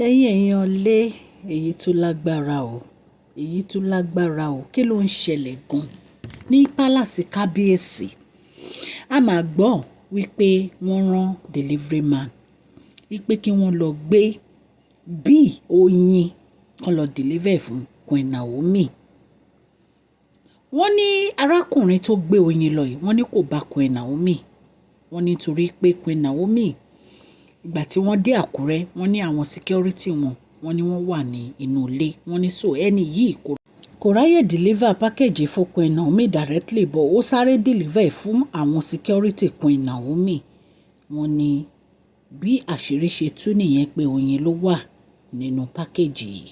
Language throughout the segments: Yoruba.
ẹ̀yin èèyàn lé èyí tún lágbára o èyí tún lágbára o kí ló ń ṣẹlẹ̀ gan ní pálásì kábíyèsí a máa gbọ́ wípé wọ́n rán delivery man wípé kí wọ́n lọ gbé bíi oyin kan lọ deliver fún Queen Naomi wọ́n ní arákùnrin tó gbé oyin lọ yìí wọ́n ní kò bá Queen Naomi wọ́n ní torí pé Queen Naomi ìgbà tí wọ́n dé Àkúrẹ́ wọ́n ní àwọn security wọ́n ní wọ́n wà ní inú ilé wọ́n ní so ẹni yìí kò ráyè deliver package fún Queen Naomi directly but ó sáré deliver fún àwọn security Queen Naomi wọ́n ní bí àṣírí ṣe tú nìyẹn pé oyin ló wà nínú package yìí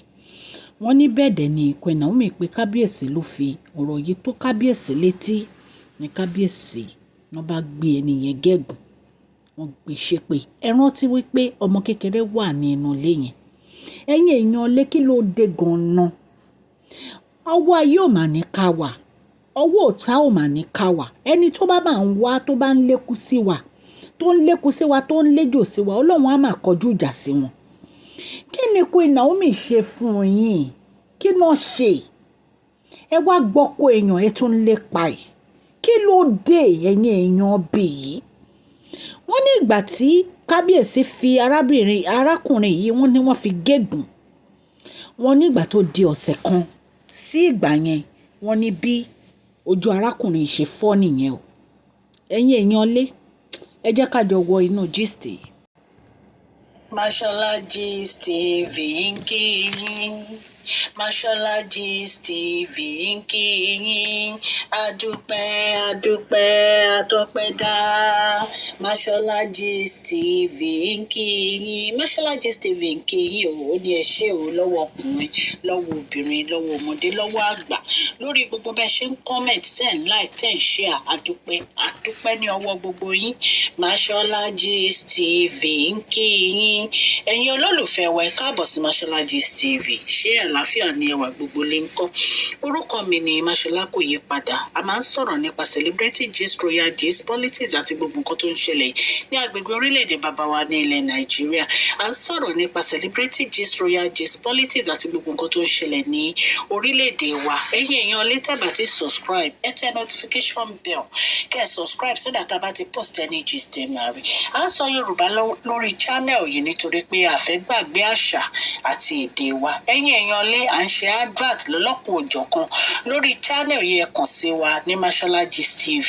wọ́n ní bẹ́ẹ̀ dẹ̀ ni Queen Naomi pé kábíyèsí ló fi ọ̀rọ̀ yìí tó kábíyèsí létí ní kábíyèsí wọ́n bá gbé ẹni yẹn gẹ́gùn wọ́n gbé ṣépè ẹ rántí wípé ọmọ kékeré wà nínú ilé yẹn ẹ̀yin èèyàn lé kí ló dé gan-an ọwọ́ ayé ò mà ní ká wà ọwọ́ ọ̀tá ò mà ní ká wà ẹni tó bá máa ń wá tó bá ń lékú sí wa tó ń léjò sí wa ọlọ́run á máa kọjú ìjà sí wọn kí ni Queen Naomi ṣe fún yín kí náà ṣe ẹ wá gbọ́kọ èèyàn ẹ tún lépa ẹ̀ kí ló dé ẹ̀yin èèyàn bì yìí wọ́n ní ìgbà tí kábíyèsí fi arákùnrin yìí wọ́n ní wọ́n fi gégùn wọ́n ní ìgbà tó di ọ̀sẹ̀ kan sí ìgbà yẹn wọ́n ní bí ojú arákùnrin ṣe fọ́ nìyẹn o ẹ̀yin èèyàn lé ẹ jẹ́ ká jọ wọ inú gist yìí. Mashola Gist TV ń kí yín Mashola Gist TV ń kí yín adúpẹ́ àtọpẹ́dá Mashola Gist TV ń kí yín Mashola Gist TV ń kí yín ó ní ẹ ṣé o lọ́wọ́ ọkùnrin lọ́wọ́ obìnrin lọ́wọ́ ọmọdé lọ́wọ́ àgbà lórí gbogbo bẹ́ẹ̀ ṣe ń comment ten like ten share àdúpẹ́ ní ọwọ́ gbogbo yín Mashola Gist TV ń kí yín ẹ̀yin olólùfẹ́ wa ẹ káàbọ̀ sí Mashola Gist TV ṣé àlàáfíà ni ẹwà gbogbo lè ń kọ́ orúkọ mi ni Mashola kò yí padà a máa ń sọ̀rọ̀ nípa celebrity gist royal gist politics àti gbogbo nǹkan tó ń ṣẹlẹ̀ ní agbègbè orílẹ̀-èdè bàbá wa ní ilẹ̀ Nàìjíríà a ń sọ̀rọ̀ nípa celebrity gist royal gist politics àti gbogbo nǹkan tó ń ṣẹlẹ̀ ní orílẹ̀-èdè wa ẹ̀yin èèyàn lè tẹ́ bá ti subscribe ẹ tẹ notification bell kẹ́ ẹ subscribe so that a bá ti post any gist ẹ máa rí a ń sọ Yorùbá lórí channel yìí nítorí pé a fẹ́ gbàgbé àṣà àti èdè wa ẹ̀yin èèyàn lé à ń ṣe advert lọ́lọ́kùn òjọ̀kan lórí channel yìí ẹ kàn sí wa ní Mashola Gist TV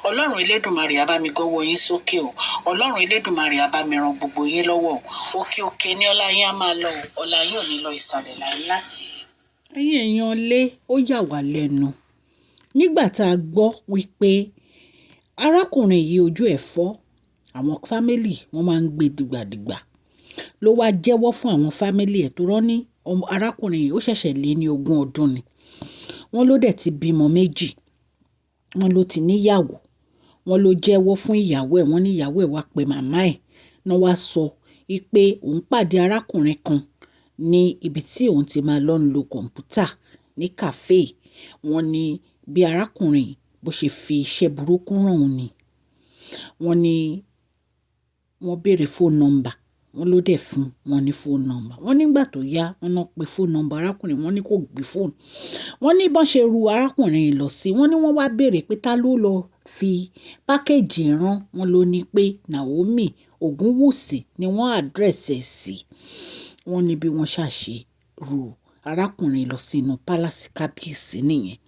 ọlọ́run elédùnmarè á bá mi gọ́wọ́ yín sókè o ọlọ́run elédùnmarè á bá mi ran gbogbo yín lọ́wọ́ o òkè ní ọlá yín á máa lọ o ọlá yín ò ní lọ ìsàlẹ̀ láíláí. ẹ̀yin èèyàn lé ó yà wá lẹ́nu nígbà tá a gbọ́ wípé arákùnrin yìí ojú ẹ̀ fọ́ àwọn fámìlì wọ́n máa ń gbé dìgbàdìgbà ló wá jẹ́wọ́ fún àwọn fámìlì ẹ̀ tó rán ní arákùnrin yìí ó ṣẹ̀ṣẹ̀ lé ní 20 ọdún ni wọ́n ló dẹ̀ ti bímọ 2 wọ́n ló ti níyàwó wọ́n ló jẹ́wọ́ fún ìyàwó ẹ̀ wọ́n ní ìyàwó ẹ̀ wá pe màmá ẹ̀ náà wá sọ pé òun pàdé arákùnrin kan ní ibi tí òun ti máa lọ ń lo kọ̀ǹpútà ní kàféè wọ́n ní bí arákùnrin bó ṣe fi iṣẹ́ burúkú ràn òun ni wọ́n ní wọ́n béèrè fóònù nọ́mbà wọ́n ló dẹ̀ fún wọn ní fóònù nọ́mbà wọ́n nígbà tó yá wọ́n náà pe fóònù nọ́mbà arákùnrin wọ́n ní kò gbé fóònù wọ́n ní bọ́n ṣe ru arákùnrin lọ sí wọ́n ní wọ́n wá béèrè pé ta ló lọ fi pákéjì rán wọ́n ló ní pé Naomi Ògúnwùsì ni wọ́n àdírẹ́sì ẹ̀ sí wọ́n ní bí wọ́n ṣàṣe ru arákùnrin lọ sínú pálásì kábíyèsí nìyẹn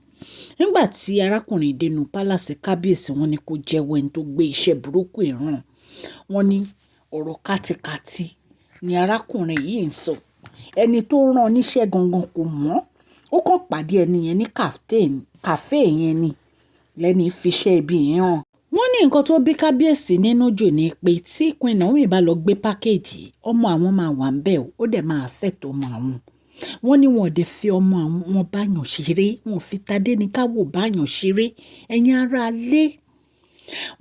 nígbà tí arákùnrin dénú pálásì kábíyèsí wọ́n ní kó jẹ́wọ́ ẹni tó gbé iṣẹ́ burúkú ìran wọ́n ní ọ̀rọ̀ kátikàti ni arákùnrin yìí ń sọ ẹni tó rán níṣẹ́ gangan kò mọ̀ ó kàn pàdé ẹni yẹn ní kàfé yẹn ni lẹ́ni fiṣẹ́ ibi yẹn hàn. wọ́n ní nǹkan tó bí kábíyèsí nínú jù ni pé tí Queen Naomi bá lọ gbé pákéjì ọmọ àwọn máa wà ń bẹ̀ ó dẹ̀ máa affect ọmọ àwọn wọ́n ní wọn ò dé fi ọmọ àwọn báyàn ṣeré wọn ò fi tadé ní káwò báyàn ṣeré ẹ̀yin ará lé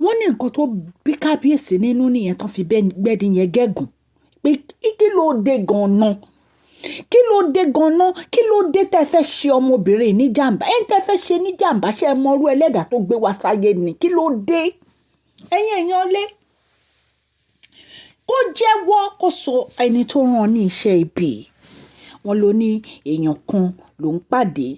wọ́n ní nǹkan tó bí kábíyèsí nínú nìyẹn tán fi gbẹ́dí yẹn gẹ́gùn pé kí ló dé gan-an kí ló dé tẹ́ fẹ́ ṣe ọmọbìnrin ní jàǹbá ẹ̀ ń tẹ́ fẹ́ ṣe ní jàǹbá ṣe é mọ́rú ẹlẹ́dàá tó gbé wá sáyé ni kí ló dé ẹ̀yin èèyàn lé kó jẹ́wọ́ kó sọ ẹni tó rán ní iṣẹ́ ibi. Wọ́n ló ní èèyàn kan ló ń pàdé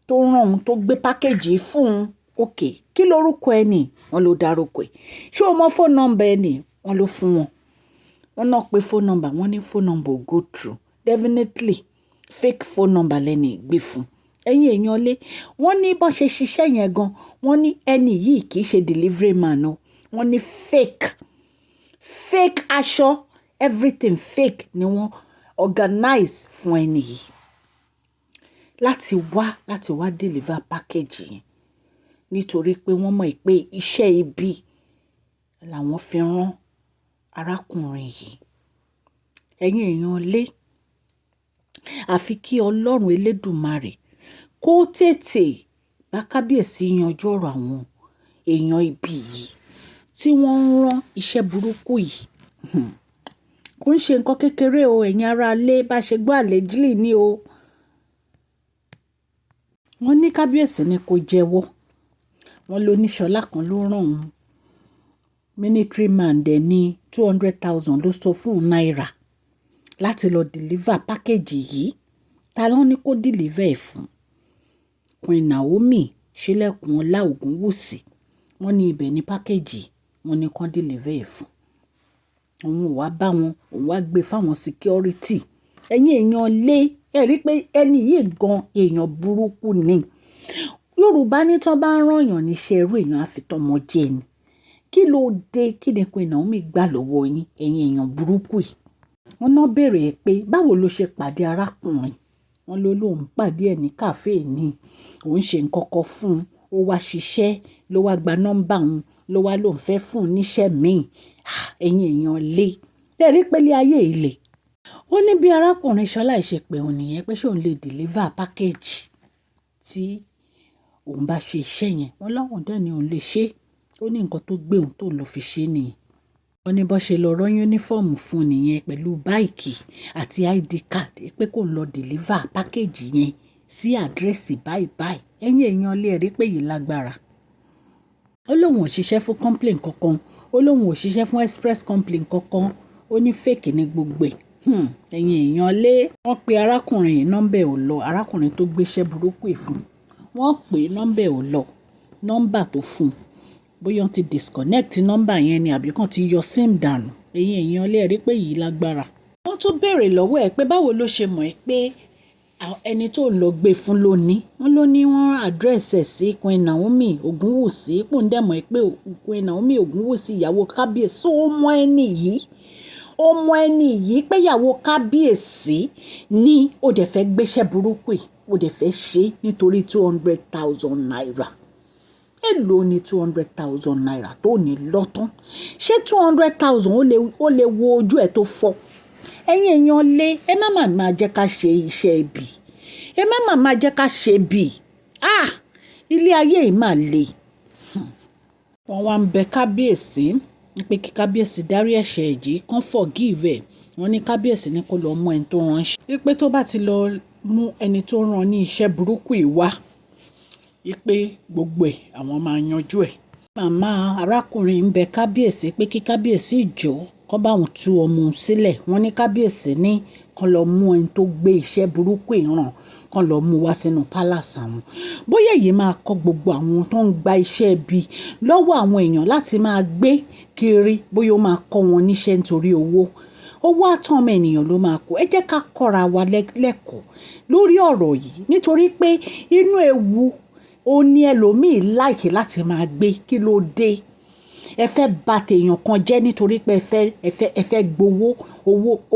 tó rán òun tó gbé pákéjì fún un. Okay, kí lorúkọ ẹni? Wọ́n ló dárúkọ ẹ̀. Ṣé o mọ phone number ẹni? Wọ́n ló fún wọn. Wọ́n náà pé phone number, wọ́n ní phone number go through. Definitely fake phone number lẹ́ni gbé fún. Ẹ̀yin èèyàn lé, wọ́n ní bó ṣe ṣiṣẹ́ yẹn gan, wọ́n ní ẹni yìí kì í ṣe delivery man o. Wọ́n ní fake aṣọ, everything fake ni wọ́n organize fún ẹni yìí láti wá deliver package yẹn, nítorí pé wọ́n mọ̀ pé iṣẹ́ ibi làwọn fi rán arákùnrin yìí. Ẹ̀yin èèyàn lé, àfi kí Ọlọ́run Elédùmarè kó tètè bá Kábíyèsí yanjú ọ̀rọ̀ àwọn èèyàn ibi yìí tí wọ́n ń rán iṣẹ́ burúkú yìí. Kò ń ṣe nǹkan kékeré o, ẹ̀yin ará ilé, bá ṣe gbọ́ allegedly ni o. Wọ́n ní Kábíyèsí ni kó jẹ́wọ́. Wọ́n ló ní Ṣọlá kan ló rán òun. Military man dẹ̀ ní 200,000 ló sọ fún náírà láti lọ deliver package yìí. Ta ló ní kó deliver ẹ̀ fún? Queen Naomi Ṣílẹ̀kùn Ọlá Ògúnwùsì. Wọ́n ní ibẹ̀ ní package wọ́n ní kán deliver ẹ̀ fún. Òun ò wá bá wọn, òun wá gbé fáwọn security. Ẹ̀yin èèyàn lé, ẹ rí pé ẹni yìí gan èèyàn burúkú ni. Yorùbá ní tán bá ń rányàn níṣẹ́ irú èèyàn àfitọ́mọ jẹ ni. Kí ló dé? Kí ni Queen Naomi gbà lọ́wọ́ yín, ẹ̀yin èèyàn burúkú yìí? Wọ́n náà béèrè pé báwo ló ṣe pàdé arákùnrin? Wọ́n lóun pàdé ẹ̀ ní kàféè ni. Òun ṣe nǹkan kan fún un, ó wá ṣiṣẹ́, ló wá gba nọ́mbà òun, ló wá lóun fẹ́ fún un níṣẹ́ míì. Ẹ̀yin èèyàn lé, ẹ rí pé ilé ayé ilé. Ó ní bí arákùnrin Ṣọlá ṣe pé òun nìyẹn pé ṣé òun lè deliver package tí òun bá ṣe iṣẹ́ yẹn. Wọ́n láwọn dẹ̀ ni òun lè ṣe. Ó ní nǹkan tó gbé òun tó lọ fi ṣe nìyẹn. Wọ́n ní bó ṣe lọ rán yúnífọ́ọ̀mù fún nìyẹn pẹ̀lú báìkì àti ID card pé kó lọ deliver package yẹn sí àdírẹ́sì báyìí. Ẹ̀yin èèyàn lé, ẹ rí pé yìí lágbára. Ó lóun ò ṣiṣẹ́ fún complain kankan. Ó lóun ò ṣiṣẹ́ fún express complain kankan. Ó ní fake ní gbogbo ẹ̀. Ẹ̀yin èèyàn lé, wọ́n pe arákùnrin yìí, nọ́mbà ẹ̀ ò lọ. Arákùnrin tó gbéṣẹ́ burúkú ẹ̀ fún. Wọ́n pè nọ́mbà ẹ̀ ò lọ. Nọ́mbà tó fún un, bóyá wọ́n ti disconnect nọ́mbà yẹn ni àbí kàn ti yọ sim dànù. Ẹ̀yin èèyàn lé, ẹ rí pé yìí lágbára. Wọ́n tún béèrè lọ́wọ́ ẹ̀ pé báwo ló ṣe mọ̀ ẹ́ pé ẹni tó lọ gbé fún ló ní. Wọ́n ló ní wọ́n àdírẹ́sì ẹ̀ sí Queen Naomi Ògúnwùsì. Pòǹdẹ̀mọ̀ pé Queen Naomi Ògúnwùsì ìyàwó Kábíyèsí. Ó mọ ẹni yìí. Ó mọ ẹni yìí pé ìyàwó Kábíyèsí ní ó dẹ̀ fẹ́ gbéṣẹ́ burúkú yìí. Ó dẹ̀ fẹ́ ṣe nítorí 200,000 naira. Èló ni 200,000 naira tó ní lọ́tán? Ṣé 200,000 ó lè wo ojú ẹ̀ tó fọ́? Ẹ̀yin èèyàn lé, ẹ má máa jẹ́ ká ṣe iṣẹ́ ibi. Ẹ má máa jẹ́ ká ṣe bí. Ilé ayé yìí máa le. Wọ́n wá ń bẹ Kábíyèsí pé kí Kábíyèsí dárí ẹ̀ṣẹ̀ ẹ̀jì kán forgive ẹ̀. Wọ́n ní Kábíyèsí ní kó lọ mú ẹni tó ránṣẹ́. Wípé tó bá ti lọ mú ẹni tó rán ní iṣẹ́ burúkú yìí wá, wípé gbogbo ẹ̀ àwọn máa yanjú ẹ̀. Màmá arákùnrin ń bẹ Kábíyèsí pé kí Kábíyèsí jọ̀ọ́ kán bá wọn tú ọmọ sílẹ̀. Wọ́n ní Kábíyèsí ní kán lọ mú ẹni tó gbé iṣẹ́ burúkú ìran, kán lọ mú wá sínú palace àwọn. Bóyá èyí máa kọ́ gbogbo àwọn tó ń gba iṣẹ́ ibi lọ́wọ́ àwọn èèyàn láti máa gbé kiri, bóyá ó máa kọ́ wọn níṣẹ́ nítorí owó àtọ́mọ ènìyàn ló máa kó. Ẹ jẹ́ ká kọ́ra wa lẹ́kọ̀ọ́ lórí ọ̀rọ̀ yìí, nítorí pé inú ewu ó ní ẹlòmíì láìkí láti máa gbé. Kí ló dé? Ẹ fẹ́ bà tèèyàn kan jẹ́ nítorí pé ẹ fẹ́ gbowó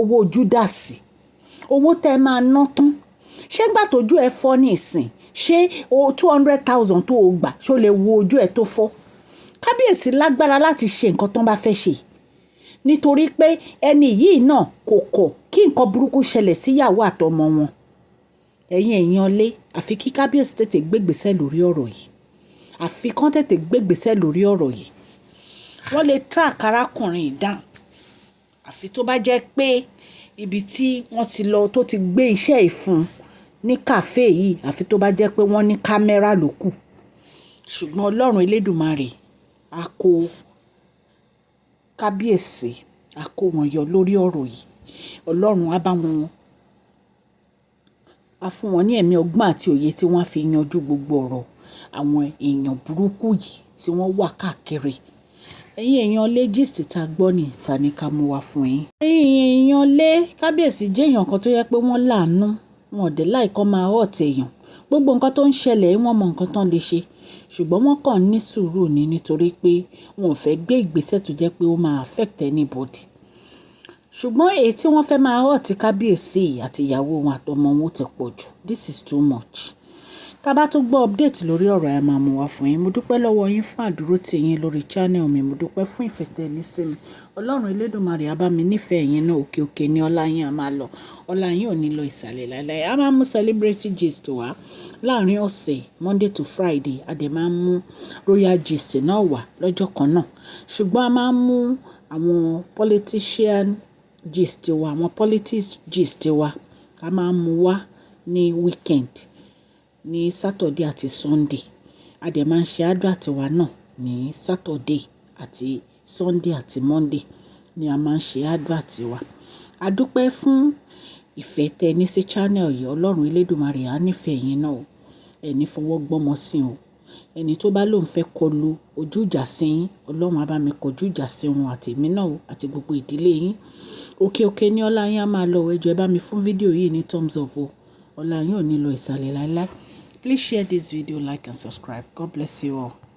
owó Júdásì. Owó tẹ́ máa ná tán. Ṣé ńgbà tójú ẹ fọ́ ní ìsìn? Ṣé 200,000 tó o gbà ṣó lè wo ojú ẹ tó fọ́? Kábíyèsí lágbára láti ṣe nǹkan tán bá fẹ́ ṣe. Nítorí pé ẹni yìí náà kò kọ̀ kí nǹkan burúkú ṣẹlẹ̀ síyàwó àtọmọ wọn. Ẹ̀yin èèyàn lé, àfi kí Kábíyèsí tètè gbégbèsẹ̀ lórí ọ̀rọ̀ yìí. Àfi kán tètè gbégbèsẹ̀ lórí ọ̀rọ̀ yìí. Wọ́n lè track arákùnrin yìí down. Àfi tó bá jẹ́ pé ibi tí wọ́n ti lọ tó ti gbé iṣẹ́ ìfun ní kàfé yìí, àfi tó bá jẹ́ pé wọ́n ní kámẹ́rà ló kù. Ṣùgbọ́n Ọlọ́run Elédùmarè á kó Kábíyèsí á kó wọn yọ lórí ọ̀rọ̀ yìí. Ọlọ́run á bá wọn, á fún wọn ní ẹ̀mí ọgbọ́n àti òye tí wọ́n á fi yanjú gbogbo ọ̀rọ̀ àwọn èèyàn burúkú yìí tí wọ́n wà káàkiri. Ẹ̀yin èèyàn lé gist tá gbọ́ ní ìta ní ká mú wá fún yín. Ẹ̀yin èèyàn lé Kábíyèsí jẹ́ èèyàn kan tó yẹ pé wọ́n láàánú, wọn ò dé láìkọ́ máa hurt èèyàn. Gbogbo nǹkan tó ń ṣẹlẹ̀ wọ́n mọ nǹkan tán lè ṣe, ṣùgbọ́n wọ́n kàn ní sùúrù ni nítorí pé wọn ò fẹ́ gbé ìgbésẹ̀ tó jẹ́ pé ó máa affect anybody. Ṣùgbọ́n èyí tí wọ́n fẹ́ máa hurt Kábíyèsí àti ìyàwó wọn àtọmọ wọn ti pọ̀ jù. This is too much. Tá bá tún gbọ́ update lórí ọ̀rọ̀ ẹ máa mú wá fún yín. Mo dúpẹ́ lọ́wọ́ yín fún àdúrótì yín lórí channel mi. Mo dúpẹ́ fún ìfẹ́ tẹ́ ní sí mi. Ọlọ́run Elédùmarè á bá mi nífẹ̀ẹ́ yín náà, òkè òkè ní ọlá yín á máa lọ. Ọlá yín ò ní lọ ìsàlẹ̀ láíláí. A máa mú celebrity gist wá láàrin ọ̀sẹ̀ Monday to Friday. A dẹ̀ máa mú royal gist náà wá lọ́jọ́ kan náà. Ṣùgbọ́n a máa mú àwọn politician gist wa, àwọn politics gist wa. A máa mú wá ní weekend, ní Saturday àti Sunday. A dẹ̀ máa ń ṣe advert wa náà ní Saturday àti Sunday àti Monday ni a máa ń ṣe advert wa. A dúpẹ́ fún ìfẹ́ tẹ́ ní sí channel yìí. Ọlọ́run Elédùmarè á nífẹ̀ẹ́ yín náà o. Ẹni fọwọ́ gbọ́mọ sí o. Ẹni tó bá lóun fẹ́ kọlu ojú ìjà sí yín, Ọlọ́run á bá mi kọjú ìjà sí wọn àti èmi náà o àti gbogbo ìdílé yín. Òkè òkè ní ọlá yín á máa lọ. Ẹ jọ̀ọ́ ẹ bá mi fún fídíò yìí ní thumbs up o. Ọlá yín ò ní lọ ìsàlẹ̀ láíláí. Please share this video, like and subscribe. God bless you all.